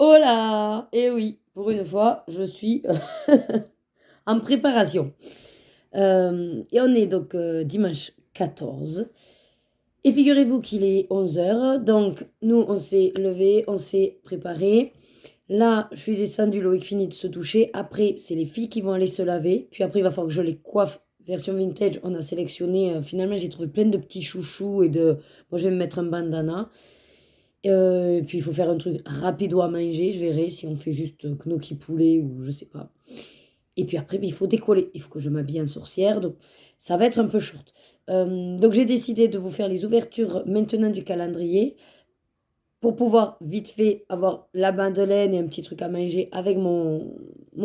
Oh là! Eh oui, pour une fois, je suis en préparation. Et on est donc dimanche 14. Et figurez-vous qu'il est 11 h. Donc, nous, on s'est levé, on s'est préparé. Là, je suis descendue, Loïc finit de se doucher. Après, c'est les filles qui vont aller se laver. Puis après, il va falloir que je les coiffe. Version vintage, on a sélectionné. Finalement, j'ai trouvé plein de petits chouchous et de. Moi, je vais me mettre un bandana. Et puis il faut faire un truc rapide à manger, je verrai si on fait juste gnocchi poulet ou je sais pas. Et puis après, il faut décoller. Il faut que je m'habille en sorcière, donc ça va être un peu short. Donc j'ai décidé de vous faire les ouvertures maintenant du calendrier pour pouvoir vite fait avoir la bandeleine et un petit truc à manger avec mon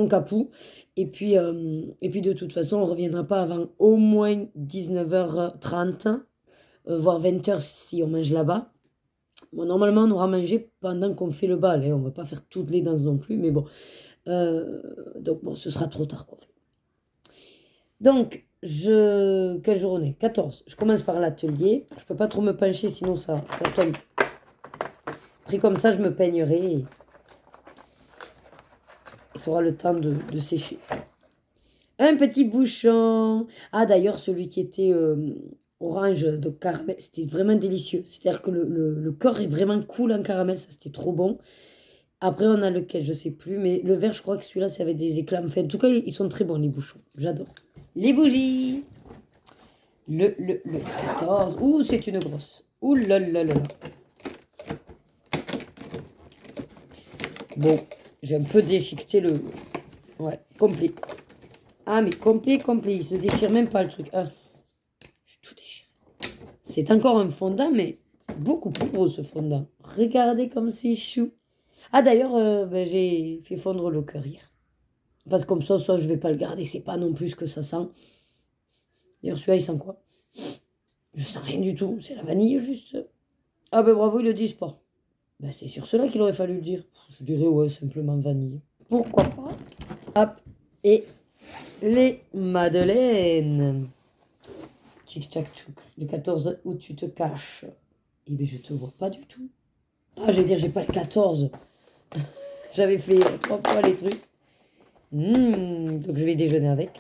capou. Et puis de toute façon, on ne reviendra pas avant au moins 19h30, voire 20h si on mange là-bas. Bon, normalement, on aura mangé pendant qu'on fait le bal. Hein. On ne va pas faire toutes les danses non plus, mais bon. Donc, bon, ce sera trop tard, quoi. Donc, quelle journée? 14. Je commence par l'atelier. Je peux pas trop me pencher, sinon ça tombe. Après, comme ça, je me peignerai et ça aura le temps de sécher. Un petit bouchon. Ah, d'ailleurs, celui qui était orange de caramel, c'était vraiment délicieux. C'est-à-dire que le corps est vraiment cool en caramel, ça c'était trop bon. Après, on a lequel, je sais plus, mais le vert, je crois que celui-là, c'est avec des éclats. Enfin, en tout cas, ils sont très bons, les bouchons. J'adore. Les bougies. Le 14. Ouh, c'est une grosse. Ouh là là là là. Bon, j'ai un peu déchiqueté le. Ouais, complet. Ah, mais complet, complet. Il se déchire même pas le truc. Ah, j'ai tout déchiré. C'est encore un fondant, mais beaucoup plus gros ce fondant. Regardez comme c'est chou. Ah, d'ailleurs, j'ai fait fondre le cœur hier. Parce que comme ça, je vais pas le garder. C'est pas non plus ce que ça sent. D'ailleurs, celui-là, il sent quoi? Je sens rien du tout. C'est la vanille, juste. Ah ben bravo, ils le disent pas. Ben, c'est sur cela qu'il aurait fallu le dire. Je dirais, ouais, simplement vanille. Pourquoi pas? Hop. Et les madeleines. Tchic tchac tchouk. Le 14 août, tu te caches. Eh bien, je te vois pas du tout. Ah, j'allais dire, j'ai pas le 14. J'avais fait 3 fois les trucs. Donc, je vais déjeuner avec.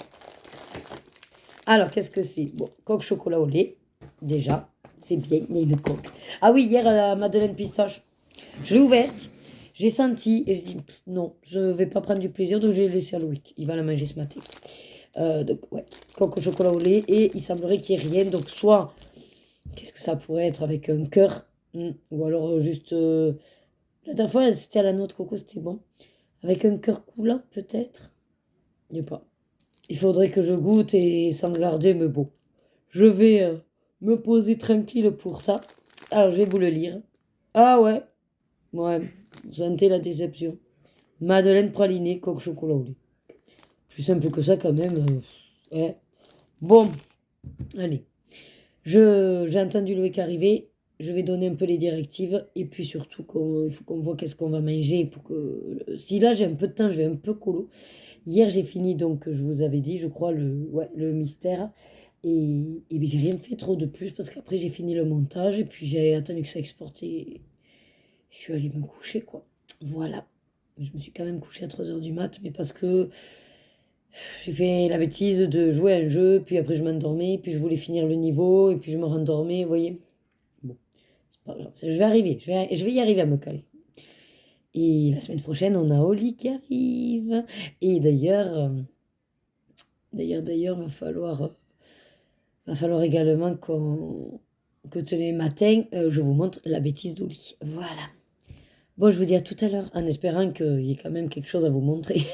Alors, qu'est-ce que c'est? Bon, coque chocolat au lait. Déjà, c'est bien, il y a une coque. Ah oui, hier, la madeleine pistache. Je l'ai ouverte, j'ai senti et je dis non, je vais pas prendre du plaisir, donc j'ai laissé à Loïc. Il va la manger ce matin. Donc, ouais, coque au chocolat au lait et il semblerait qu'il n'y ait rien. Donc, soit, qu'est-ce que ça pourrait être avec un cœur ou alors juste. La dernière fois, c'était à la noix de coco, c'était bon. Avec un cœur coulant, peut-être. Il n'y a pas. Il faudrait que je goûte et sans garder, mais bon. Je vais me poser tranquille pour ça. Alors, je vais vous le lire. Ah ouais, ouais, vous sentez la déception. Madeleine pralinée, coque chocolat au lait. Plus simple que ça quand même. Ouais. Bon, allez. J'ai entendu Loïc arriver. Je vais donner un peu les directives. Et puis surtout, il faut qu'on voit qu'est-ce qu'on va manger. Pour que, si là j'ai un peu de temps, je vais un peu colo. Hier j'ai fini, donc je vous avais dit, je crois, le mystère. Et bien, j'ai rien fait trop de plus parce qu'après j'ai fini le montage. Et puis j'ai attendu que ça exporte. Et je suis allée me coucher, quoi. Voilà. Je me suis quand même couchée à 3 h du mat, mais parce que j'ai fait la bêtise de jouer à un jeu, puis après je m'endormais, puis je voulais finir le niveau, et puis je me rendormais, vous voyez. Bon, c'est pas grave, je vais arriver, je vais y arriver à me caler. Et la semaine prochaine, on a Oli qui arrive. Et d'ailleurs, va falloir également que tous les matins, je vous montre la bêtise d'Oli. Voilà. Bon, je vous dis à tout à l'heure, en espérant qu'il y ait quand même quelque chose à vous montrer.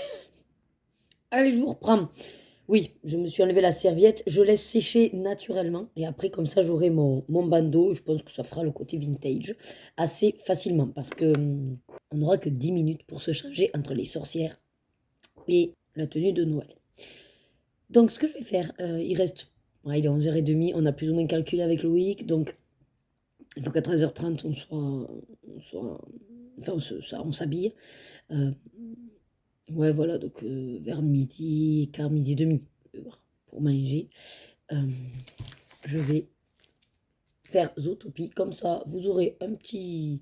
Allez, je vous reprends. Oui, je me suis enlevé la serviette, je laisse sécher naturellement et après comme ça j'aurai mon bandeau, je pense que ça fera le côté vintage assez facilement parce que on n'aura que 10 minutes pour se changer entre les sorcières et la tenue de Noël. Donc ce que je vais faire, il reste, ouais, il est 11h30, on a plus ou moins calculé avec Loïc, donc il faut qu'à 13h30 on s'habille. Euh, ouais voilà, donc vers midi, quart midi et demi pour manger. Je vais faire Zootopie, comme ça vous aurez un petit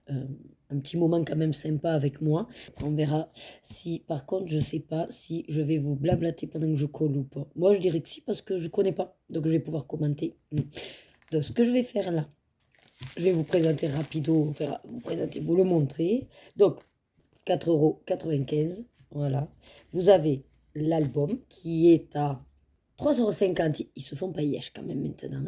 euh, un petit moment quand même sympa avec moi. On verra si, par contre, je sais pas si je vais vous blablater pendant que je colle ou pas. Moi, je dirais que si, parce que je connais pas, donc je vais pouvoir commenter. Donc, ce que je vais faire là, je vais vous présenter rapido, enfin, vous présenter, vous le montrer. Donc, 4,95 €. Voilà. Vous avez l'album qui est à 3,50 €. Ils se font pas yesh quand même maintenant.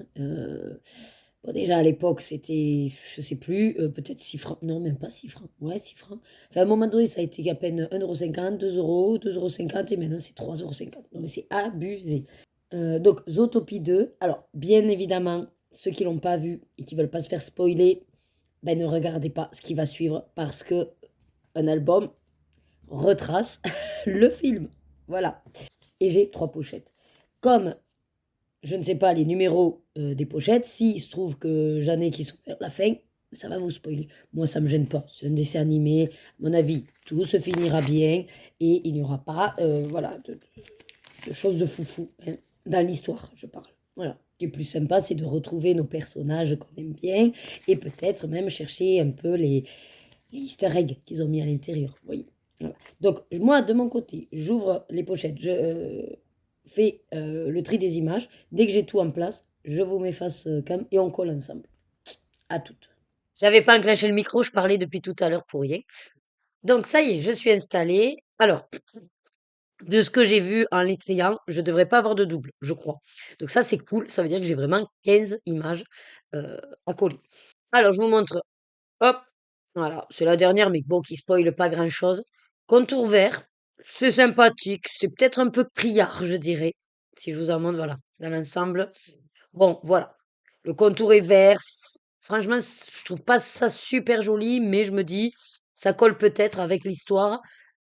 Bon, déjà à l'époque, c'était, je sais plus, peut-être 6 francs. Non, même pas 6 francs. Ouais, 6 francs. Enfin, à un moment donné, ça a été à peine 1,50 €, 2 euros, 2,50 € et maintenant c'est 3,50 €. Non, mais c'est abusé. Donc, Zootopie 2. Alors, bien évidemment, ceux qui l'ont pas vu et qui veulent pas se faire spoiler, ben ne regardez pas ce qui va suivre parce que un album retrace le film. Voilà. Et j'ai 3 pochettes. Comme je ne sais pas les numéros des pochettes, s'il se trouve que j'en ai qui sont vers la fin, ça va vous spoiler. Moi, ça me gêne pas. C'est un dessin animé. À mon avis, tout se finira bien et il n'y aura pas voilà, de choses de foufou. Hein. Dans l'histoire, je parle. Voilà. Ce qui est plus sympa, c'est de retrouver nos personnages qu'on aime bien et peut-être même chercher un peu les easter eggs qu'ils ont mis à l'intérieur. Vous voyez. Voilà. Donc, moi, de mon côté, j'ouvre les pochettes, je fais le tri des images. Dès que j'ai tout en place, je vous mets face cam et on colle ensemble. À toutes. J'avais pas enclenché le micro, je parlais depuis tout à l'heure pour rien. Donc, ça y est, je suis installée. Alors, de ce que j'ai vu en l'écriant, je devrais pas avoir de double, je crois. Donc, ça, c'est cool. Ça veut dire que j'ai vraiment 15 images à coller. Alors, je vous montre. Hop, voilà, c'est la dernière, mais bon, qui spoile pas grand-chose. Contour vert, c'est sympathique, c'est peut-être un peu criard, je dirais, si je vous en montre, voilà, dans l'ensemble. Bon, voilà, le contour est vert. Franchement, je trouve pas ça super joli, mais je me dis, ça colle peut-être avec l'histoire.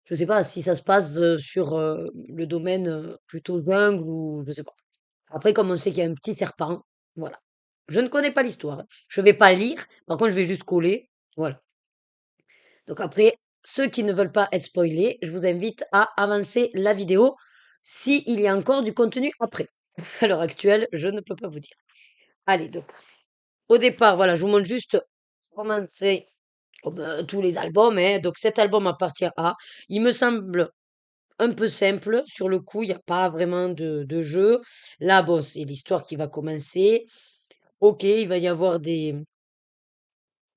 Je sais pas si ça se passe sur le domaine plutôt jungle ou je sais pas. Après, comme on sait qu'il y a un petit serpent, voilà. Je ne connais pas l'histoire, hein. Je vais pas lire, par contre, je vais juste coller. Voilà. Donc après, ceux qui ne veulent pas être spoilés, je vous invite à avancer la vidéo s'il y a encore du contenu après. À l'heure actuelle, je ne peux pas vous dire. Allez, donc, au départ, voilà, je vous montre juste comment c'est comme tous les albums. Hein. Donc cet album appartient à. Il me semble un peu simple. Sur le coup, il n'y a pas vraiment de jeu. Là, bon, c'est l'histoire qui va commencer. Ok, il va y avoir des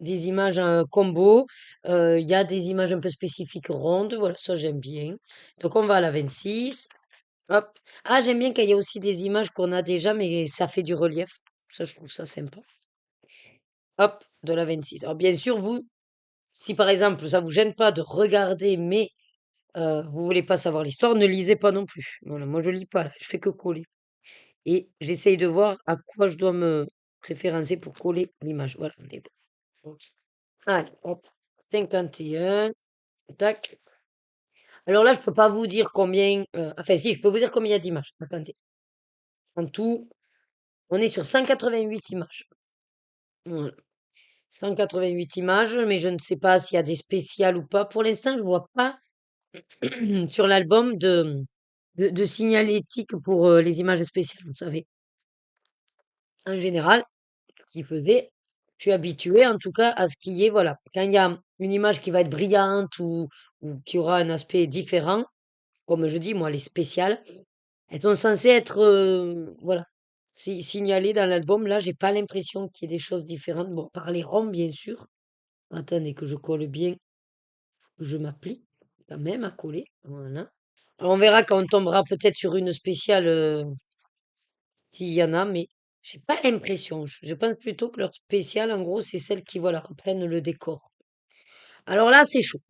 images combo. Il y a des images un peu spécifiques rondes. Voilà, ça j'aime bien. Donc on va à la 26. Hop. Ah, j'aime bien qu'il y ait aussi des images qu'on a déjà, mais ça fait du relief. Ça, je trouve ça sympa. Hop, de la 26. Alors bien sûr, vous, si par exemple ça vous gêne pas de regarder, mais vous voulez pas savoir l'histoire, ne lisez pas non plus. Voilà, moi je lis pas là, je fais que coller. Et j'essaye de voir à quoi je dois me référencer pour coller l'image. Voilà, on est bon. Ok. Allez, hop. 51. Tac. Alors là, je peux pas vous dire combien. Enfin, si, je peux vous dire combien il y a d'images. Attendez. En tout, on est sur 188 images. Voilà. 188 images, mais je ne sais pas s'il y a des spéciales ou pas. Pour l'instant, je vois pas sur l'album de signalétique pour les images spéciales, vous savez. En général, ce qu'il faisait, je suis habituée en tout cas à ce qu'il y ait, voilà, quand il y a une image qui va être brillante ou qui aura un aspect différent, comme je dis, moi, les spéciales, elles sont censées être, voilà, signalées dans l'album. Là, j'ai pas l'impression qu'il y ait des choses différentes. Bon, par les ronds, bien sûr. Attendez que je colle bien, que je m'applique quand même à coller. Voilà. Alors, on verra quand on tombera peut-être sur une spéciale, s'il y en a, mais j'ai pas l'impression. Je pense plutôt que leur spéciale, en gros, c'est celle qui, voilà, reprennent le décor. Alors là, c'est chaud.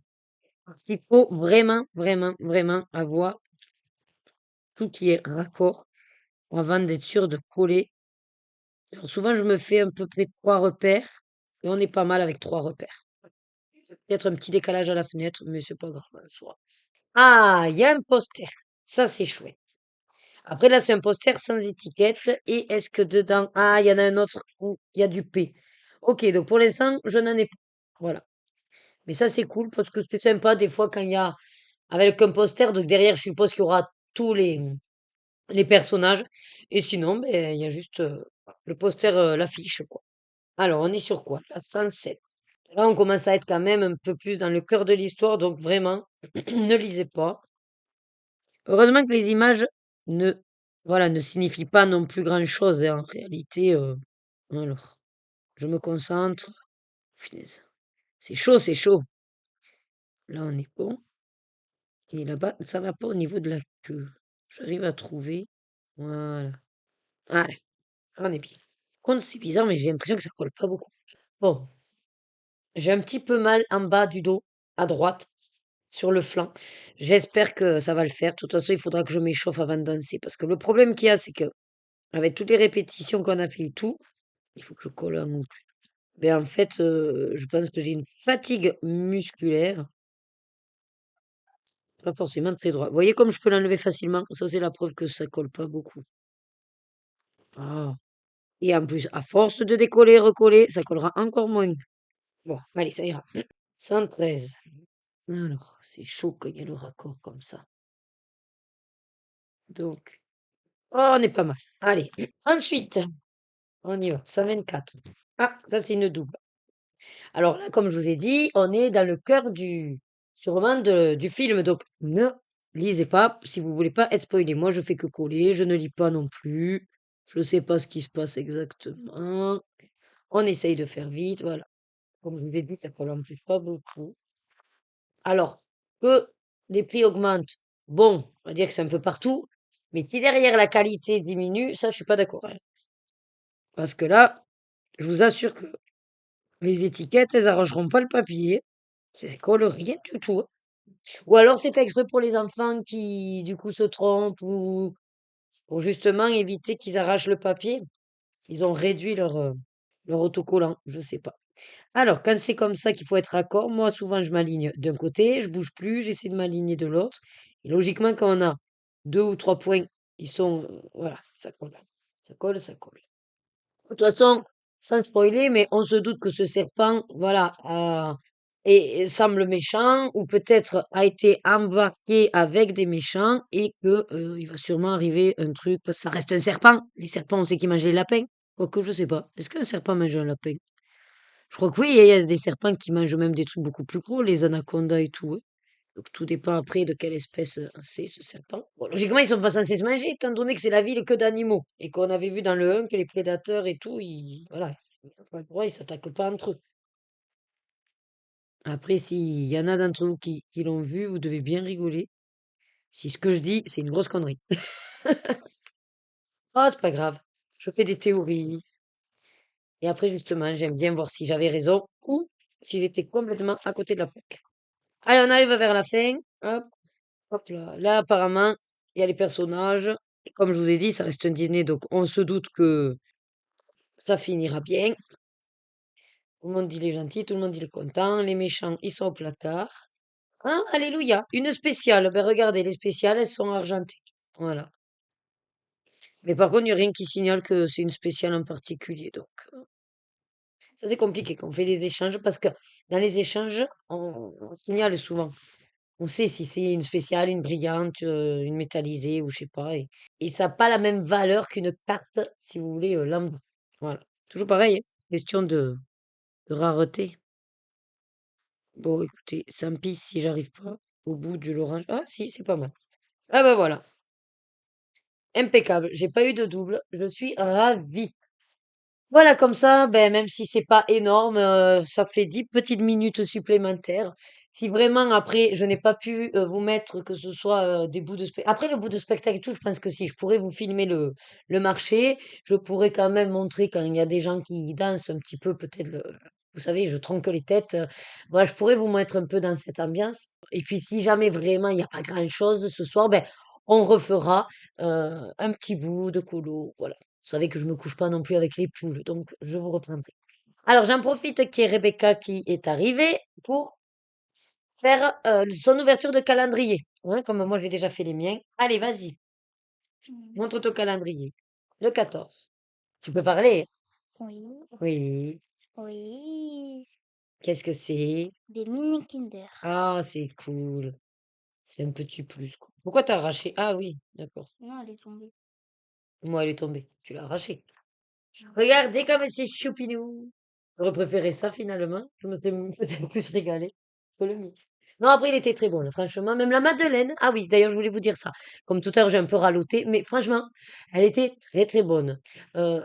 Parce qu'il faut vraiment, vraiment, vraiment avoir tout qui est raccord avant d'être sûr de coller. Alors souvent, je me fais à peu près 3 repères et on est pas mal avec 3 repères. Peut-être un petit décalage à la fenêtre, mais c'est pas grave en soi. Ah, il y a un poster. Ça, c'est chouette. Après, là, c'est un poster sans étiquette. Et est-ce que dedans... Ah, il y en a un autre où il y a du P. Ok, donc pour l'instant, je n'en ai pas. Voilà. Mais ça, c'est cool parce que c'est sympa des fois quand il y a... Avec un poster, donc derrière, je suppose qu'il y aura tous les personnages. Et sinon, ben, il y a juste le poster, l'affiche, quoi. Alors, on est sur quoi? La 107. Là, on commence à être quand même un peu plus dans le cœur de l'histoire, donc vraiment, ne lisez pas. Heureusement que les images ne, voilà, ne signifient pas non plus grand-chose, hein, en réalité. Alors, je me concentre. Punaise. C'est chaud, c'est chaud. Là, on est bon. Et là-bas, ça va pas au niveau de la queue. J'arrive à trouver. Voilà. Voilà, on est bien. Contre, c'est bizarre, mais j'ai l'impression que ça colle pas beaucoup. Bon, j'ai un petit peu mal en bas du dos, à droite, sur le flanc. J'espère que ça va le faire. De toute façon, il faudra que je m'échauffe avant de danser. Parce que le problème qu'il y a, c'est que, avec toutes les répétitions qu'on a fait le tout, il faut que je colle un ongle. Mais en fait, je pense que j'ai une fatigue musculaire. Pas forcément très droit. Vous voyez comme je peux l'enlever facilement? Ça, c'est la preuve que ça colle pas beaucoup. Ah. Et en plus, à force de décoller, recoller, ça collera encore moins. Bon, allez, ça ira. 113. Alors, c'est chaud quand il y a le raccord comme ça. Donc, oh, on est pas mal. Allez. Ensuite, on y va. 124. Ah, ça, c'est une double. Alors là, comme je vous ai dit, on est dans le cœur sûrement du film. Donc, ne lisez pas si vous voulez pas être spoilé. Moi, je fais que coller. Je ne lis pas non plus. Je sais pas ce qui se passe exactement. On essaye de faire vite. Voilà. Comme je vous ai dit, ça colle en plus pas beaucoup. Alors, que les prix augmentent, bon, on va dire que c'est un peu partout, mais si derrière la qualité diminue, ça, je suis pas d'accord, hein. Parce que là, je vous assure que les étiquettes, elles arrangeront pas le papier. Ça colle rien du tout, hein. Ou alors c'est fait exprès pour les enfants qui, du coup, se trompent ou pour justement éviter qu'ils arrachent le papier. Ils ont réduit leur autocollant, je sais pas. Alors, quand c'est comme ça qu'il faut être raccord, moi, souvent, je m'aligne d'un côté, je bouge plus, j'essaie de m'aligner de l'autre. Et logiquement, quand on a 2 ou 3 points, ils sont, voilà, ça colle. Ça colle, ça colle. De toute façon, sans spoiler, mais on se doute que ce serpent, voilà, semble méchant, ou peut-être a été embarqué avec des méchants, et que, il va sûrement arriver un truc, parce que ça reste un serpent. Les serpents, on sait qu'ils mangent les lapins. Quoique, je sais pas. Est-ce qu'un serpent mange un lapin? Je crois que oui, il y a des serpents qui mangent même des trucs beaucoup plus gros, les anacondas et tout, hein. Donc tout dépend après de quelle espèce c'est ce serpent. Bon, logiquement, ils sont pas censés se manger, étant donné que c'est la ville que d'animaux. Et qu'on avait vu dans le 1 que les prédateurs et tout, voilà, ils ont pas le droit, ils s'attaquent pas entre eux. Après, s'il y en a d'entre vous qui l'ont vu, vous devez bien rigoler. Si ce que je dis, c'est une grosse connerie. Oh, c'est pas grave. Je fais des théories. Et après, justement, j'aime bien voir si j'avais raison ou s'il était complètement à côté de la plaque. Allez, on arrive vers la fin. Hop, hop là. Là, apparemment, il y a les personnages. Et comme je vous ai dit, ça reste un Disney, donc on se doute que ça finira bien. Tout le monde dit les gentils, tout le monde dit les contents. Les méchants, ils sont au placard. Hein, alléluia. Une spéciale. Ben regardez, les spéciales, elles sont argentées. Voilà. Mais par contre, il n'y a rien qui signale que c'est une spéciale en particulier. Donc, ça, c'est compliqué quand on fait des échanges parce que dans les échanges, on signale souvent. On sait si c'est une spéciale, une brillante, une métallisée ou je sais pas. Et ça n'a pas la même valeur qu'une carte, si vous voulez, lambda. Voilà. Toujours pareil, hein. Question de rareté. Bon, écoutez, ça me pisse si j'arrive pas au bout de l'orange. Ah, si, c'est pas mal. Ah ben voilà. Impeccable. J'ai pas eu de double. Je suis ravie. Voilà, comme ça, ben, même si c'est pas énorme, ça fait 10 petites minutes supplémentaires. Si vraiment après je n'ai pas pu vous mettre que ce soit des bouts de spectacle. Après le bout de spectacle et tout, je pense que si, je pourrais vous filmer le marché. Je pourrais quand même montrer quand il y a des gens qui dansent un petit peu, peut-être vous savez, je tronque les têtes. Voilà, je pourrais vous mettre un peu dans cette ambiance. Et puis si jamais vraiment il n'y a pas grand-chose ce soir, ben, on refera un petit bout de colo. Voilà. Vous savez que je me couche pas non plus avec les poules, donc je vous reprendrai. Alors, j'en profite qu'il y ait Rebecca qui est arrivée pour faire son ouverture de calendrier. Hein, comme moi, j'ai déjà fait les miens. Allez, vas-y, montre ton calendrier. Le 14. Tu peux parler? Oui, Oui. oui, Qu'est-ce que c'est? des mini Kinder. Ah, c'est cool. C'est un petit plus, quoi. Pourquoi t'as arraché? Ah oui, d'accord. Non, elle est tombée. Moi, elle est tombée. Tu l'as arraché. Regardez comme c'est choupinou. J'aurais préféré ça finalement. Je me serais peut-être plus régalée que le mien. Non, après, il était très bon, là, franchement. Même la madeleine. Ah oui, d'ailleurs, je voulais vous dire ça. Comme tout à l'heure, j'ai un peu ralloté, mais franchement, elle était très très bonne. Euh,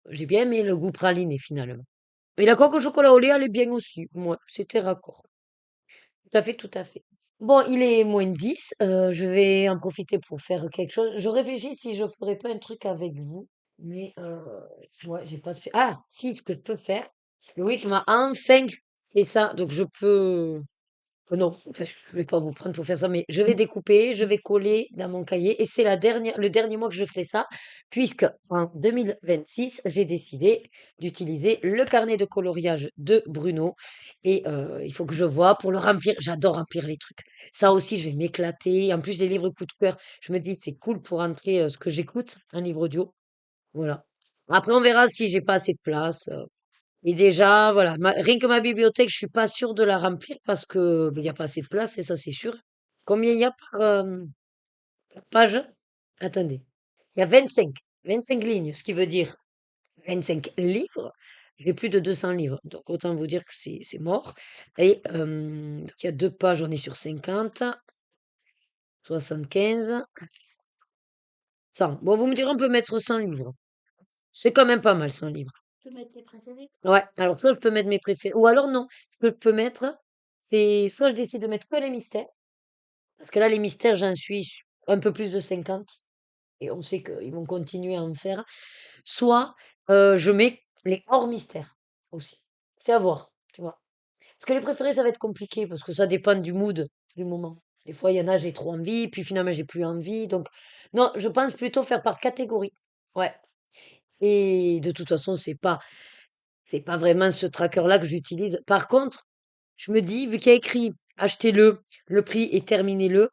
j'ai bien aimé le goût praliné finalement. Et la coque au chocolat au lait, elle est bien aussi. Moi, c'était raccord. Tout à fait, tout à fait. Bon, il est -10. Je vais en profiter pour faire quelque chose. Je réfléchis si je ferais pas un truc avec vous. Mais ouais, j'ai pas Ah, si, ce que je peux faire. Louis, tu m'as enfin fait ça. Donc je peux. Non, enfin, je vais pas vous prendre pour faire ça, mais je vais découper, je vais coller dans mon cahier. Et c'est le dernier mois que je fais ça, puisque en 2026, j'ai décidé d'utiliser le carnet de coloriage de Bruno. Et il faut que je vois pour le remplir. J'adore remplir les trucs. Ça aussi, je vais m'éclater. En plus, les livres coup de cœur, je me dis, c'est cool pour rentrer ce que j'écoute, un livre audio. Voilà. Après, on verra si j'ai pas assez de place. Et déjà, voilà, rien que ma bibliothèque, je suis pas sûre de la remplir parce que il y a pas assez de place, et ça, c'est sûr. Combien il y a par page? Attendez. Il y a 25 lignes, ce qui veut dire 25 livres. J'ai plus de 200 livres, donc autant vous dire que c'est mort. Et donc il y a 2 pages, on est sur 50, 75, 100. Bon, vous me direz, on peut mettre 100 livres. C'est quand même pas mal, 100 livres. Tu peux mettre tes préférés? Ouais, alors soit je peux mettre mes préférés, ou alors non, ce que je peux mettre, c'est soit je décide de mettre que les mystères, parce que là, les mystères, j'en suis un peu plus de 50, et on sait qu'ils vont continuer à en faire, soit je mets les hors mystères aussi. C'est à voir, tu vois. Parce que les préférés, ça va être compliqué, parce que ça dépend du mood du moment. Des fois, il y en a, j'ai trop envie, puis finalement, j'ai plus envie. Donc, non, je pense plutôt faire par catégorie. Ouais. Et de toute façon, c'est pas vraiment ce tracker-là que j'utilise. Par contre, je me dis, vu qu'il y a écrit achetez-le, le prix et terminez-le,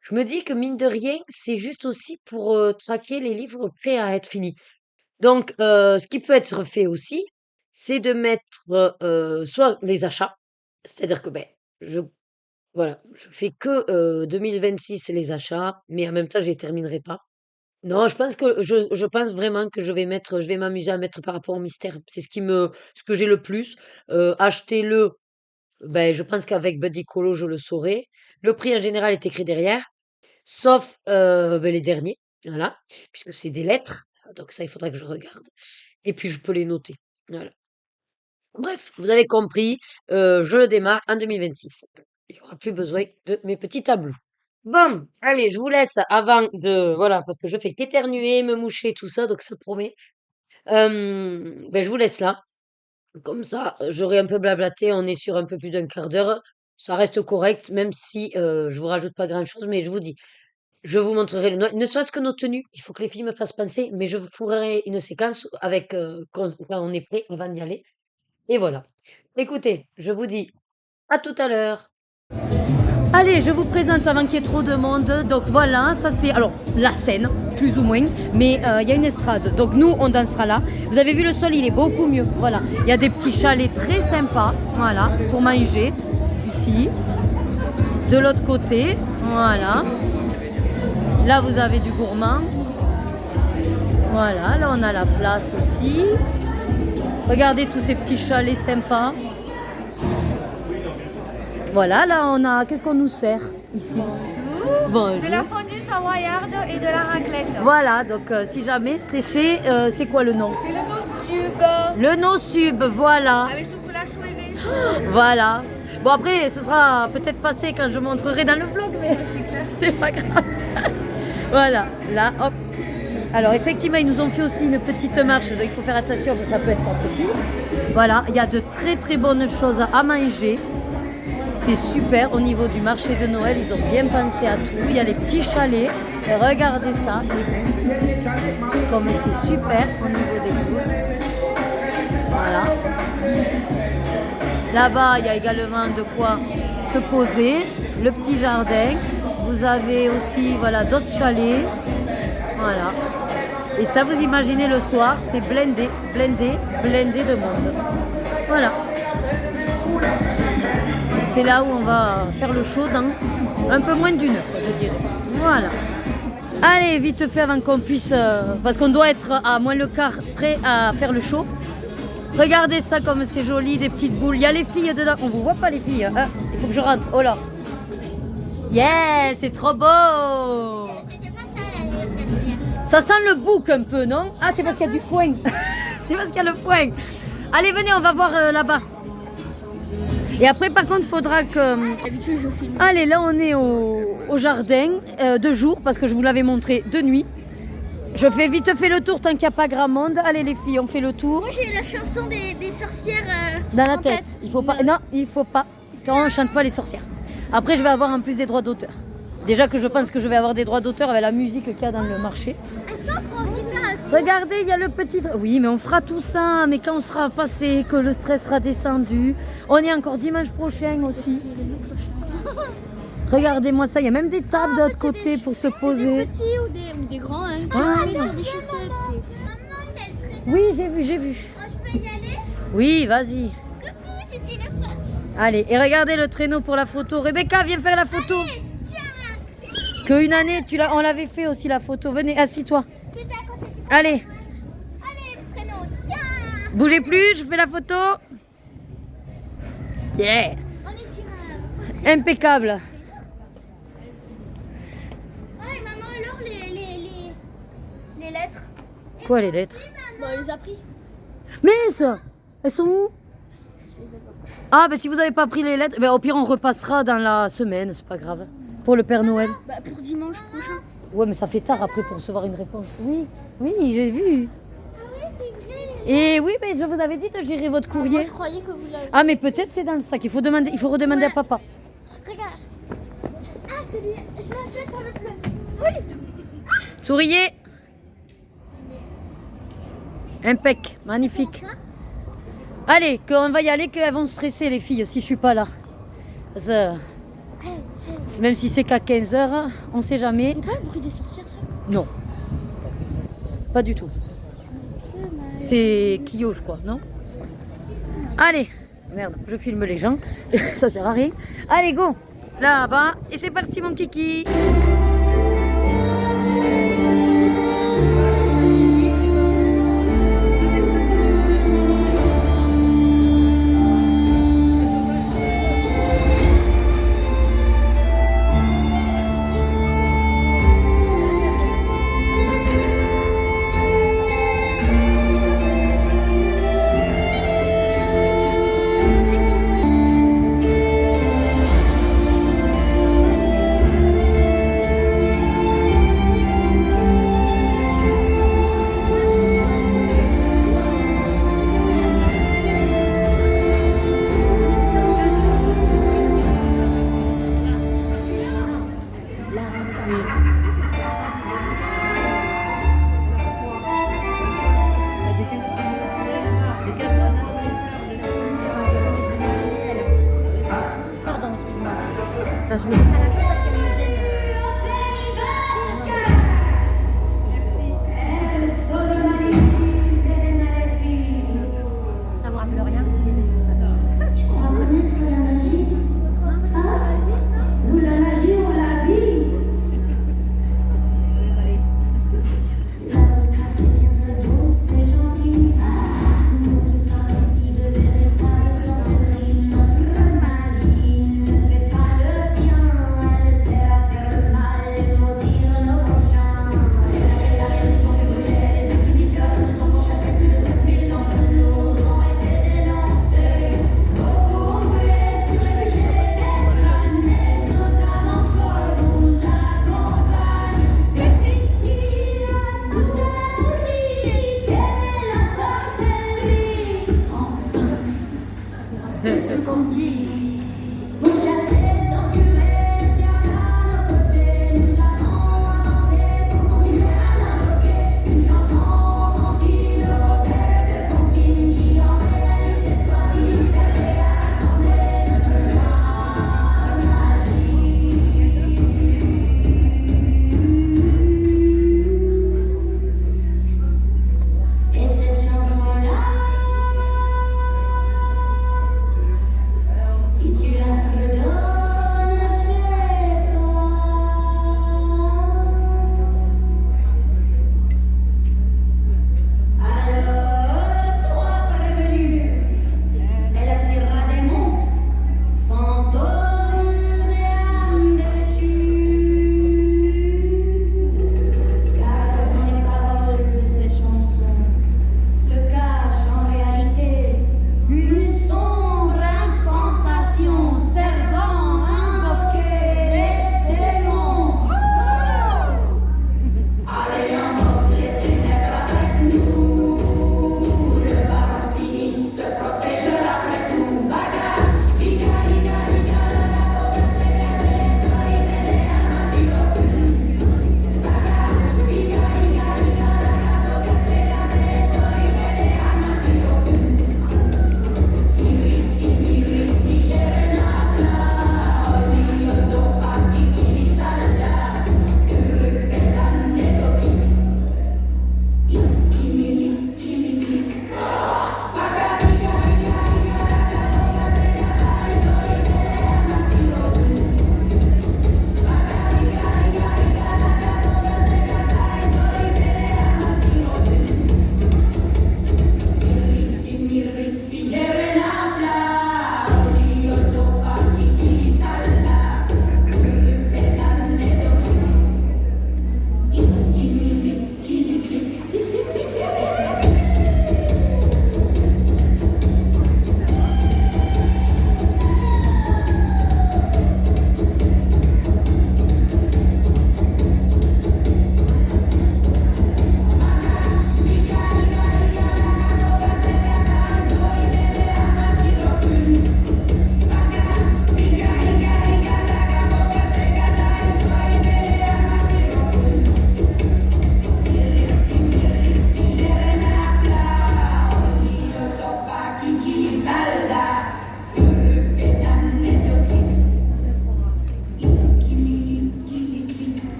je me dis que mine de rien, c'est juste aussi pour traquer les livres prêts à être finis. Donc, ce qui peut être fait aussi, c'est de mettre soit les achats, c'est-à-dire que ben, je, voilà, je fais que 2026 les achats, mais en même temps, je les terminerai pas. Non, je pense vraiment que je vais m'amuser à mettre par rapport au mystère. C'est ce que j'ai le plus. Achetez-le. Ben, je pense qu'avec Buddy Colo, je le saurai. Le prix en général est écrit derrière, sauf ben, les derniers, voilà, puisque c'est des lettres. Donc ça, il faudra que je regarde. Et puis je peux les noter. Voilà. Bref, vous avez compris, je le démarre en 2026. Il n'y aura plus besoin de mes petits tableaux. Bon, allez, je vous laisse avant de... Voilà, parce que je fais qu'éternuer, me moucher, tout ça, donc ça promet. Ben, je vous laisse là. Comme ça, j'aurai un peu blablaté, on est sur un peu plus d'un quart d'heure. Ça reste correct, même si je vous rajoute pas grand-chose, mais je vous dis, je vous montrerai ne serait-ce que nos tenues. Il faut que les filles me fassent penser, mais je vous ferai une séquence avec quand on est prêt avant d'y aller. Et voilà. Écoutez, je vous dis à tout à l'heure. Allez, je vous présente avant qu'il y ait trop de monde. Donc voilà, ça c'est alors la scène, plus ou moins, mais il y a une estrade. Donc nous, on dansera là. Vous avez vu le sol, il est beaucoup mieux. Voilà, il y a des petits chalets très sympas, voilà, pour manger ici. De l'autre côté, voilà. Là, vous avez du gourmand. Voilà, là on a la place aussi. Regardez tous ces petits chalets sympas. Voilà, là on a. Qu'est-ce qu'on nous sert ici? Bonjour. De la fondue savoyarde et de la raclette. Voilà, donc si jamais c'est chez. C'est quoi le nom? C'est le no-sub. Le no-sub, voilà. Avec chocolat chaud et vin chaud. Voilà. Bon, après, ce sera peut-être passé quand je montrerai dans le vlog, mais c'est pas grave. Voilà, là, hop. Alors, effectivement, ils nous ont fait aussi une petite marche, donc il faut faire attention, parce que ça peut être casse-pied. Voilà, il y a de très très bonnes choses à manger. C'est super au niveau du marché de Noël, ils ont bien pensé à tout. Il y a les petits chalets, et regardez ça, comme c'est super au niveau des goûts. Voilà. Là-bas, il y a également de quoi se poser, le petit jardin. Vous avez aussi voilà, d'autres chalets. Voilà. Et ça, vous imaginez le soir, c'est blindé, blindé, blindé de monde. Voilà. C'est là où on va faire le show dans un peu moins d'une heure, je dirais. Voilà. Allez, vite fait avant qu'on puisse... parce qu'on doit être à moins le quart prêt à faire le show. Regardez ça comme c'est joli, des petites boules. Il y a les filles dedans. On vous voit pas les filles. Hein? Il faut que je rentre. Oh là. Yeah, c'est trop beau. C'était pas ça la dernière. Ça sent le bouc un peu, non? Ah, c'est parce qu'il y a du foin. C'est parce qu'il y a le foin. Allez, venez, on va voir là-bas. Et après, par contre, il faudra que... D'habitude, je filme. Allez, là, on est au jardin de jour parce que je vous l'avais montré de nuit. Je fais vite fait le tour tant qu'il n'y a pas grand monde. Allez, les filles, on fait le tour. Moi, j'ai la chanson des sorcières Dans la en tête. Il faut pas. Non, il faut pas. On ne chante pas les sorcières. Après, je vais avoir en plus des droits d'auteur. Déjà que je pense que je vais avoir des droits d'auteur avec la musique qu'il y a dans le marché. Est-ce qu'on pourra aussi faire un tour? Regardez, il y a le petit... Oui, mais on fera tout ça. Mais quand on sera passé, que le stress sera descendu. On est encore dimanche prochain aussi. Regardez-moi ça. Il y a même des tables de l'autre côté pour se Des poser. petits ou des grands, hein. Ah, Qui non. sur des chaussettes. Maman, il a le traîneau. Oui, j'ai vu, j'ai vu. Oh, je peux y aller? Oui, vas-y. Coucou, j'ai dit le faire. Allez, et regardez le traîneau pour la photo. Rebecca, viens faire la photo. Qu'une année, on l'avait fait aussi la photo. Venez, assis-toi. Tout à côté. Allez, Allez, traîneau. Tiens. bougez plus, je fais la photo. Yeah, On est sur un... impeccable. Ah, et maman, alors les lettres? Quoi les lettres? Bon, elle les a pris. Mais ça, elles sont où? Ah, ben si vous n'avez pas pris les lettres, ben, au pire on repassera dans la semaine, c'est pas grave. Pour le Père Noël. Bah, pour dimanche prochain. Ouais, mais ça fait tard après pour recevoir une réponse. Oui, oui, j'ai vu. Ah ouais, c'est vrai. Et oui, mais je vous avais dit de gérer votre Moi, courrier. je croyais que vous l'avez. Ah, mais peut-être c'est dans le sac. Il faut redemander à papa. Regarde. Ah, c'est lui. Je la fais sur le bleu. Oui. Souriez. Impec, magnifique. Allez, qu'on va y aller, qu'elles vont stresser les filles si je suis pas là. Même si c'est qu'à 15h, on sait jamais. C'est pas le bruit des sorcières, ça? Non. Pas du tout. C'est Kyo, je crois, non? Allez. Merde, je filme les gens. Ça sert à rien. Allez, go. Là-bas. Et c'est parti, mon kiki.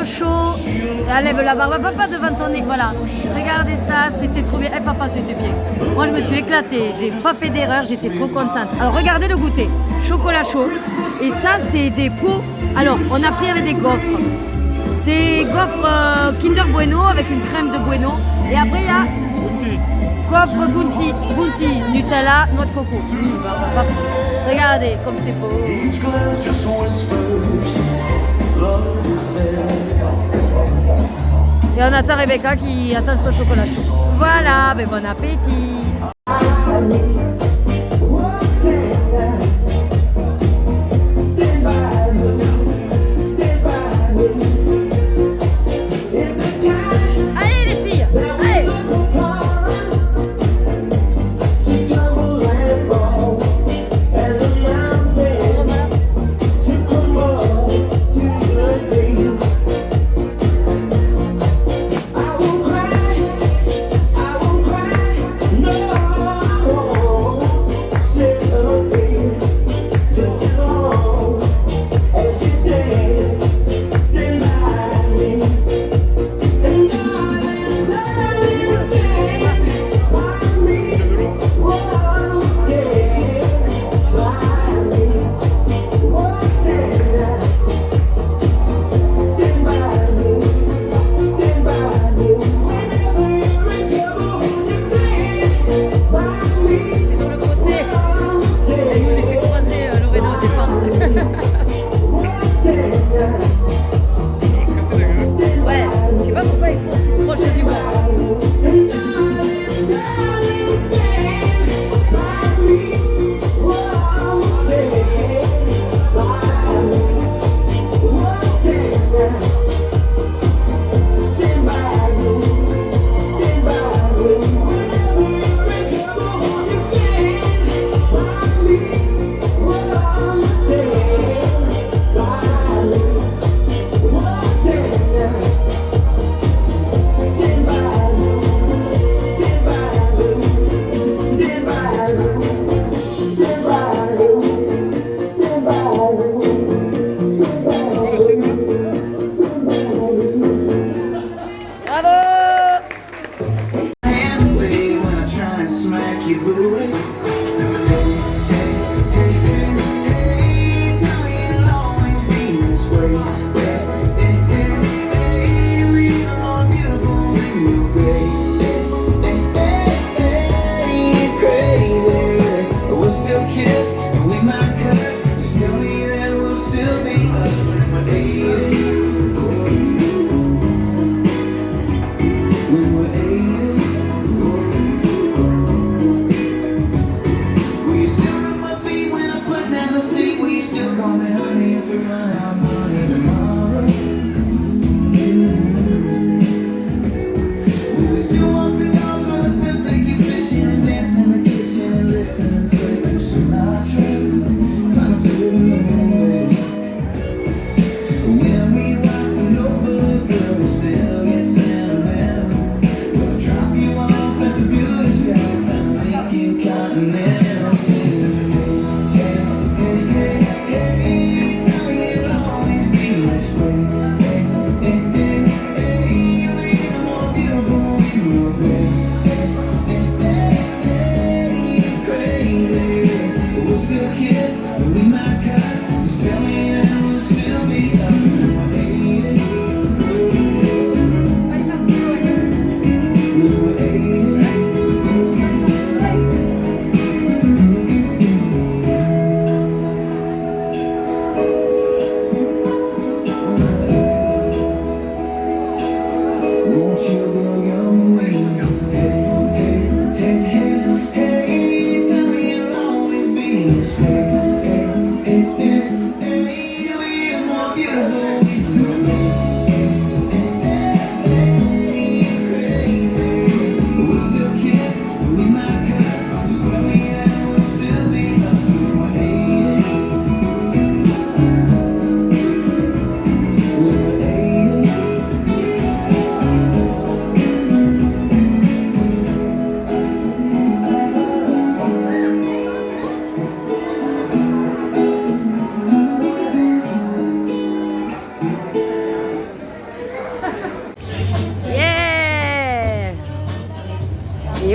le chaud. Et lève la barbe, papa, devant ton nez. Voilà. Regardez ça, c'était trop bien. Eh papa, c'était bien. Moi, je me suis éclatée. J'ai pas fait d'erreur, j'étais trop contente. Alors, regardez le goûter. Chocolat chaud. Et ça, c'est des pots. Alors, on a pris avec des gaufres. C'est gaufres Kinder Bueno avec une crème de Bueno. Et après, il y a gaufres Bounty, Nutella, noix de coco. Regardez comme c'est beau. Et on attend Rebecca qui attend son chocolat chaud. Voilà, ben bon appétit. Allez les filles, allez.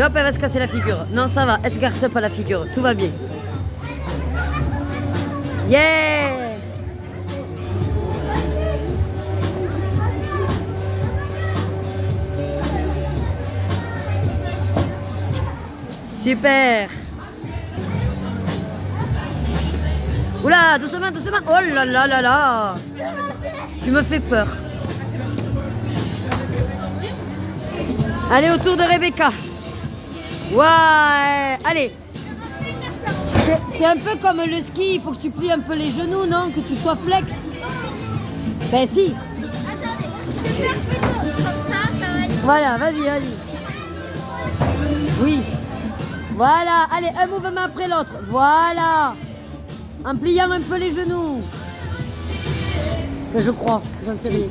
hop, elle va se casser la figure. Non, ça va, elle se garce pas la figure. Tout va bien. Yeah! Super! Oula, doucement, doucement! Oh là là là là! Tu me fais peur. Allez, autour de Rebecca. Ouais! Allez! C'est un peu comme le ski, il faut que tu plies un peu les genoux, non? Que tu sois flex. Ben si! Attendez, je vais faire plutôt comme ça va aller. Voilà, vas-y, vas-y. Oui. Voilà, allez, un mouvement après l'autre. Voilà. En pliant un peu les genoux. Enfin, je crois, j'en sais rien.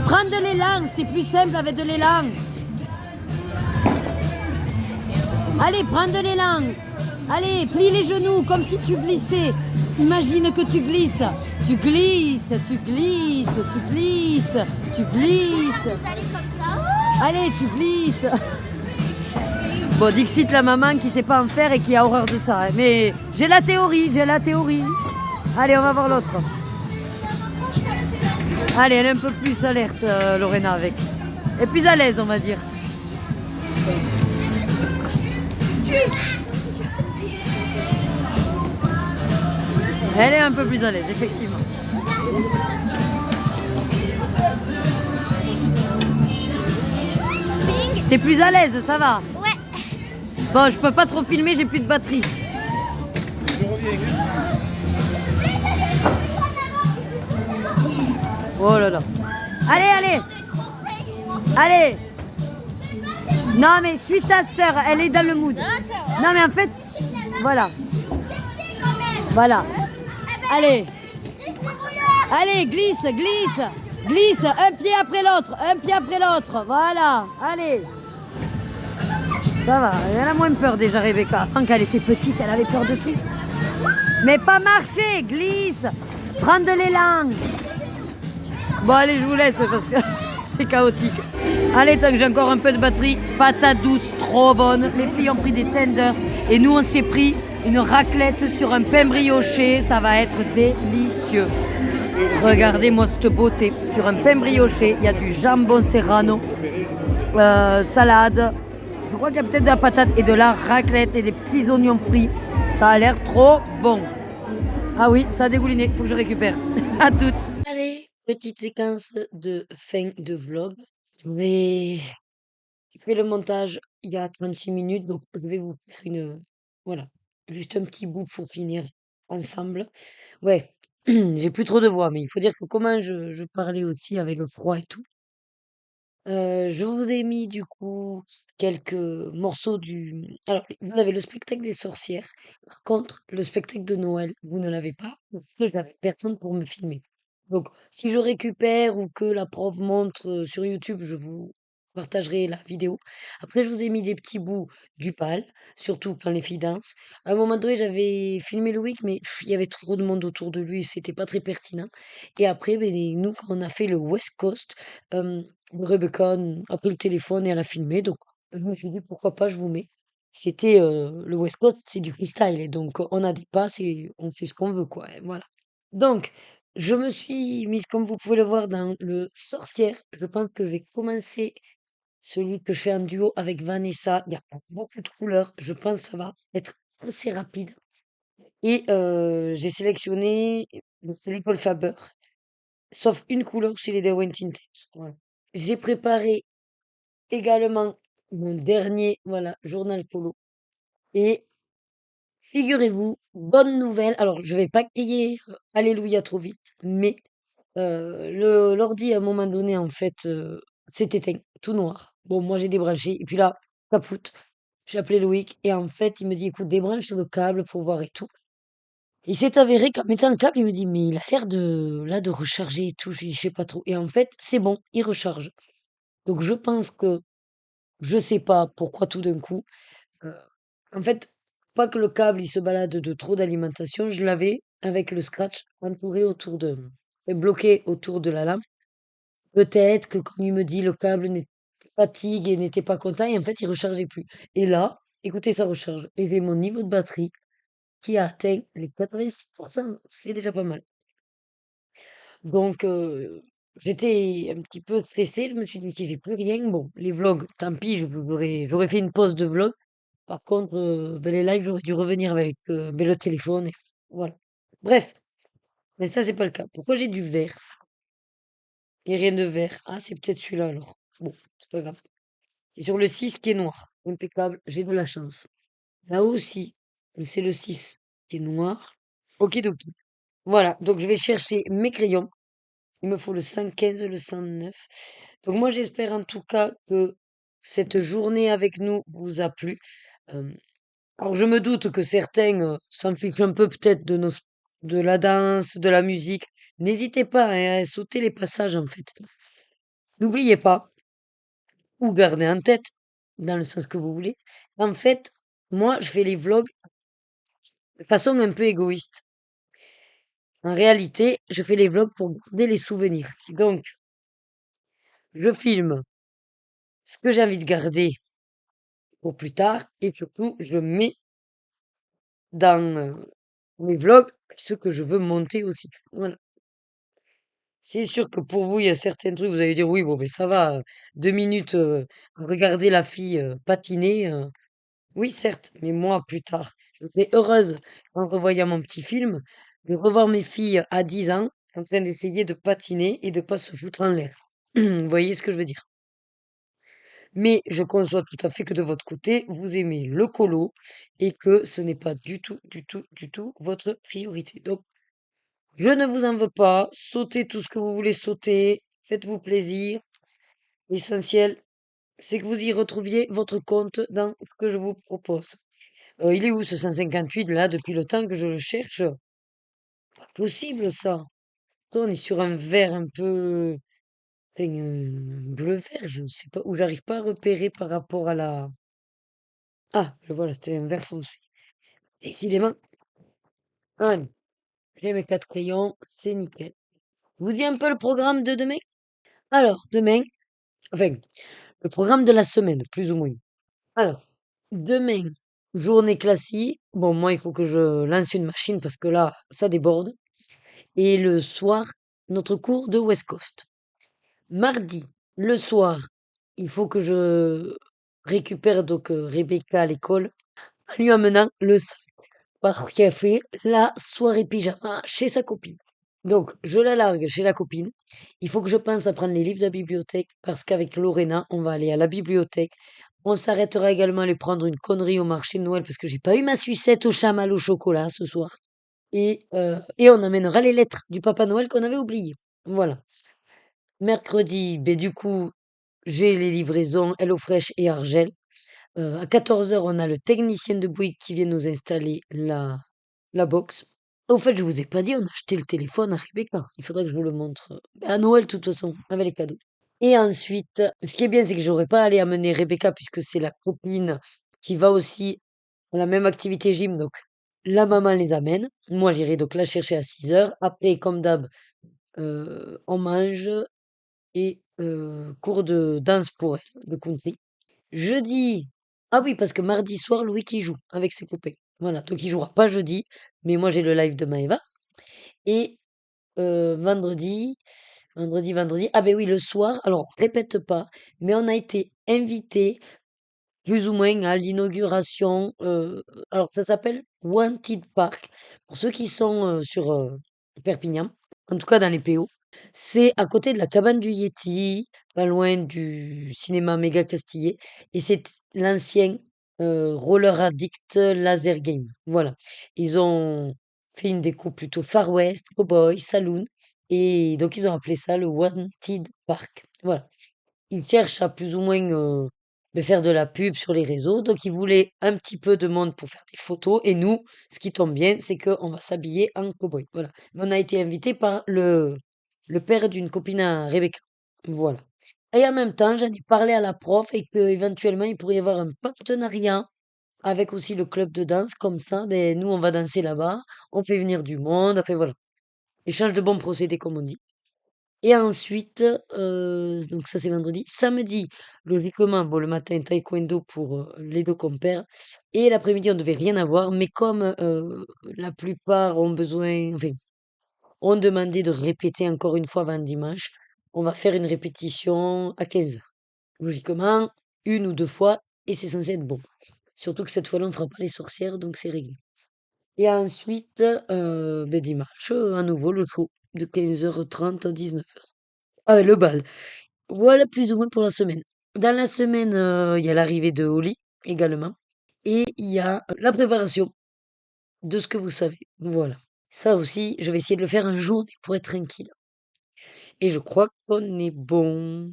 Prends de l'élan, c'est plus simple avec de l'élan. Allez, prends de l'élan. Allez, plie les genoux comme si tu glissais. Imagine que tu glisses. Tu glisses, tu glisses, tu glisses, tu glisses. Vous allez comme ça. Allez, tu glisses. Bon, Dixit, la maman qui sait pas en faire et qui a horreur de ça. Hein. Mais j'ai la théorie, j'ai la théorie. Allez, on va voir l'autre. Allez, elle est un peu plus alerte, Lorena, avec. Elle est plus à l'aise, on va dire. Elle est un peu plus à l'aise, effectivement. Bing. T'es plus à l'aise, ça va. Ouais. Bon, je peux pas trop filmer, j'ai plus de batterie. Oh là là. Allez, allez. Allez. Non, mais suis ta sœur, elle est dans le mood. Non, mais en fait, voilà. Voilà. Allez. Allez, glisse, glisse. Glisse, un pied après l'autre, un pied après l'autre. Voilà, allez. Ça va, elle a moins peur déjà, Rebecca. Quand elle était petite, elle avait peur de tout. Mais pas marcher, glisse. Prends de l'élan. Bon, allez, je vous laisse parce que c'est chaotique. Allez, tant que j'ai encore un peu de batterie, patate douce, trop bonne. Les filles ont pris des tenders et nous, on s'est pris une raclette sur un pain brioché. Ça va être délicieux. Regardez-moi cette beauté. Sur un pain brioché, il y a du jambon serrano, salade. Je crois qu'il y a peut-être de la patate et de la raclette et des petits oignons frits. Ça a l'air trop bon. Ah oui, ça a dégouliné. Il faut que je récupère. À toutes. Allez, petite séquence de fin de vlog. J'ai fait le montage il y a 36 minutes, donc je vais vous faire une... Voilà, juste un petit bout pour finir ensemble. Ouais, j'ai plus trop de voix, mais il faut dire que comment je parlais aussi avec le froid et tout. Je vous ai mis du coup quelques morceaux du... Alors, vous avez le spectacle des sorcières. Par contre, le spectacle de Noël, vous ne l'avez pas parce que j'avais personne pour me filmer. Donc, si je récupère ou que la prof montre sur YouTube, je vous partagerai la vidéo. Après, je vous ai mis des petits bouts du bal, surtout quand les filles dansent. À un moment donné, j'avais filmé Loïc, mais il y avait trop de monde autour de lui, c'était pas très pertinent. Et après, ben, nous, quand on a fait le West Coast, Rebecca a pris le téléphone et elle a filmé. Donc, je me suis dit, pourquoi pas, je vous mets. C'était le West Coast, c'est du freestyle. Et donc, on a des passes et on fait ce qu'on veut, quoi. Et voilà. Donc, je me suis mise, comme vous pouvez le voir, dans le sorcière. Je pense que je vais commencer celui que je fais en duo avec Vanessa. Il y a beaucoup de couleurs. Je pense que ça va être assez rapide. Et j'ai sélectionné, c'est l'école Faber. Sauf une couleur, c'est les Derwent Tinted. Voilà. J'ai préparé également mon dernier, voilà, journal polo. Et figurez-vous, bonne nouvelle. Alors, je vais pas crier Alléluia trop vite, mais l'ordi, à un moment donné, en fait, s'est éteint, tout noir. Bon, moi, j'ai débranché. Et puis là, capoute. J'ai appelé Loïc. Et en fait, il me dit, écoute, débranche le câble pour voir et tout. Il s'est avéré qu'en mettant le câble, il me dit, mais il a l'air de recharger et tout. Je dis, je sais pas trop. Et en fait, c'est bon, il recharge. Donc, je pense que, je sais pas pourquoi tout d'un coup, euh, en fait, pas que le câble, il se balade de trop d'alimentation, je l'avais avec le scratch entouré autour de, et bloqué autour de la lampe. Peut-être que comme il me dit, le câble fatigue et n'était pas content, et en fait, il rechargeait plus. Et là, écoutez, ça recharge. Et j'ai mon niveau de batterie qui a atteint les 86%. C'est déjà pas mal. Donc, j'étais un petit peu stressée. Je me suis dit, si j'ai plus rien, bon, les vlogs, tant pis, j'aurais fait une pause de vlog. Par contre, ben, les lives, j'aurais dû revenir avec ben, le téléphone. Et voilà. Bref, mais ça, c'est pas le cas. Pourquoi j'ai du vert et rien de vert? Ah, c'est peut-être celui-là alors. Bon, c'est pas grave. C'est sur le 6 qui est noir. Impeccable, j'ai de la chance. Là aussi, c'est le 6 qui est noir. Okidoki. Voilà, donc je vais chercher mes crayons. Il me faut le 115, le 109. Donc moi, j'espère en tout cas que cette journée avec nous vous a plu. Euh, alors je me doute que certains s'en fichent un peu peut-être de la danse, de la musique. N'hésitez pas hein, à sauter les passages en fait. N'oubliez pas, ou gardez en tête, dans le sens que vous voulez. En fait, moi, je fais les vlogs de façon un peu égoïste. En réalité, je fais les vlogs pour garder les souvenirs. Donc, je filme ce que j'ai envie de garder pour plus tard et surtout, je mets dans mes vlogs ce que je veux monter aussi. Voilà. C'est sûr que pour vous, il y a certains trucs, vous allez dire oui, bon, mais ça va, 2 minutes, regarder la fille patiner. Oui, certes, mais moi, plus tard, je serais heureuse en revoyant mon petit film de revoir mes filles à 10 ans en train d'essayer de patiner et de pas se foutre en l'air. Vous voyez ce que je veux dire? Mais je conçois tout à fait que de votre côté, vous aimez le colo et que ce n'est pas du tout, du tout, du tout votre priorité. Donc, je ne vous en veux pas. Sautez tout ce que vous voulez sauter. Faites-vous plaisir. L'essentiel, c'est que vous y retrouviez votre compte dans ce que je vous propose. Il est où ce 158 là depuis le temps que je le cherche? Pas possible ça. Attends, on est sur un vert un peu enfin, bleu-vert, je ne sais pas où j'arrive pas à repérer par rapport à la. Ah, le voilà, c'était un vert foncé. Décidément, ah, j'ai mes 4 crayons, c'est nickel. Je vous dis un peu le programme de demain? Alors, demain, enfin, le programme de la semaine, plus ou moins. Alors, demain, journée classique. Bon, moi, il faut que je lance une machine parce que là, ça déborde. Et le soir, notre cours de West Coast. Mardi, le soir, il faut que je récupère donc Rebecca à l'école en lui amenant le sac parce qu'elle fait la soirée pyjama chez sa copine. Donc, je la largue chez la copine. Il faut que je pense à prendre les livres de la bibliothèque parce qu'avec Lorena, on va aller à la bibliothèque. On s'arrêtera également à aller prendre une connerie au marché de Noël parce que j'ai pas eu ma sucette au chamal au chocolat ce soir. Et on amènera les lettres du Papa Noël qu'on avait oubliées. Voilà. Mercredi, ben du coup, j'ai les livraisons HelloFresh et Argel. À 14 heures, on a le technicien de Bouygues qui vient nous installer la box. Au fait, je vous ai pas dit, on a acheté le téléphone à Rebecca. Il faudrait que je vous le montre à Noël, de toute façon, avec les cadeaux. Et ensuite, ce qui est bien, c'est que j'aurais pas à aller amener Rebecca puisque c'est la copine qui va aussi à la même activité gym. Donc, la maman les amène. Moi, j'irai donc la chercher à 6 heures. Après, comme d'hab, on mange et cours de danse pour elle, de country. Jeudi, ah oui, parce que mardi soir, Louis qui joue avec ses copains. Voilà, donc il jouera pas jeudi, mais moi j'ai le live de Maëva. Et vendredi, ah ben oui, le soir, alors on répète pas, mais on a été invité plus ou moins à l'inauguration. Alors ça s'appelle Wanted Park. Pour ceux qui sont sur Perpignan, en tout cas dans les PO. C'est à côté de la cabane du Yeti, pas loin du cinéma Méga Castillé, et c'est l'ancien Roller Addict Laser Game. Voilà. Ils ont fait une déco plutôt Far West, Cowboy, Saloon, et donc ils ont appelé ça le Wanted Park. Voilà. Ils cherchent à plus ou moins faire de la pub sur les réseaux, donc ils voulaient un petit peu de monde pour faire des photos, et nous, ce qui tombe bien, c'est qu'on va s'habiller en cowboy. Voilà. On a été invité par le père d'une copine à Rebecca. Voilà. Et en même temps, j'en ai parlé à la prof et qu'éventuellement, il pourrait y avoir un partenariat avec aussi le club de danse. Comme ça, ben, nous, on va danser là-bas, on fait venir du monde, enfin voilà. Échange de bons procédés, comme on dit. Et ensuite, donc ça c'est vendredi. Samedi, logiquement, bon, le matin, taekwondo pour les deux compères. Et l'après-midi, on devait rien avoir. Mais comme la plupart ont besoin, enfin, ont demandé de répéter encore une fois avant dimanche, on va faire une répétition à 15h. Logiquement, une ou deux fois, et c'est censé être bon. Surtout que cette fois-là, on fera pas les sorcières, donc c'est réglé. Et ensuite, ben, dimanche, à nouveau, le show de 15h30 à 19h. Ah, le bal. Voilà plus ou moins pour la semaine. Dans la semaine, il y a l'arrivée de Oli également. Et il y a la préparation de ce que vous savez. Voilà. Ça aussi, je vais essayer de le faire un jour pour être tranquille. Et je crois qu'on est bon.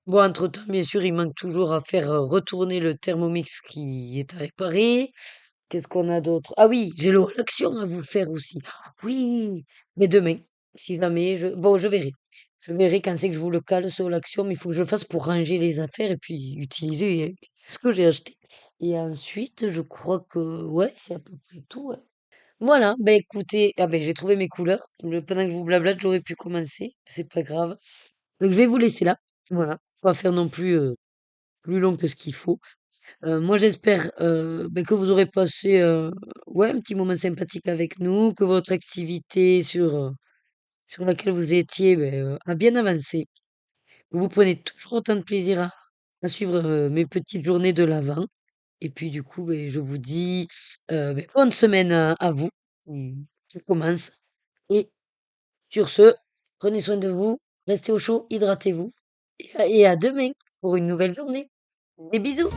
Bon, entre-temps, bien sûr, il manque toujours à faire retourner le Thermomix qui est à réparer. Qu'est-ce qu'on a d'autre? Ah oui, j'ai le l'action à vous faire aussi. Oui, mais demain, si jamais bon, je verrai. Je verrai quand c'est que je vous le cale sur l'action, mais il faut que je le fasse pour ranger les affaires et puis utiliser ce que j'ai acheté. Et ensuite, je crois que, ouais, c'est à peu près tout, ouais. Voilà, ben écoutez, ah ben j'ai trouvé mes couleurs. Pendant que je vous blablate, j'aurais pu commencer. C'est pas grave. Donc je vais vous laisser là. Voilà. Pas faire non plus plus long que ce qu'il faut. Moi, j'espère ben, que vous aurez passé ouais, un petit moment sympathique avec nous, que votre activité sur laquelle vous étiez ben, a bien avancé. Vous prenez toujours autant de plaisir à suivre mes petites journées de l'Avent. Et puis, du coup, ben, je vous dis ben, bonne semaine à vous qui commence. Et sur ce, prenez soin de vous, restez au chaud, hydratez-vous. Et à demain pour une nouvelle journée. Des bisous!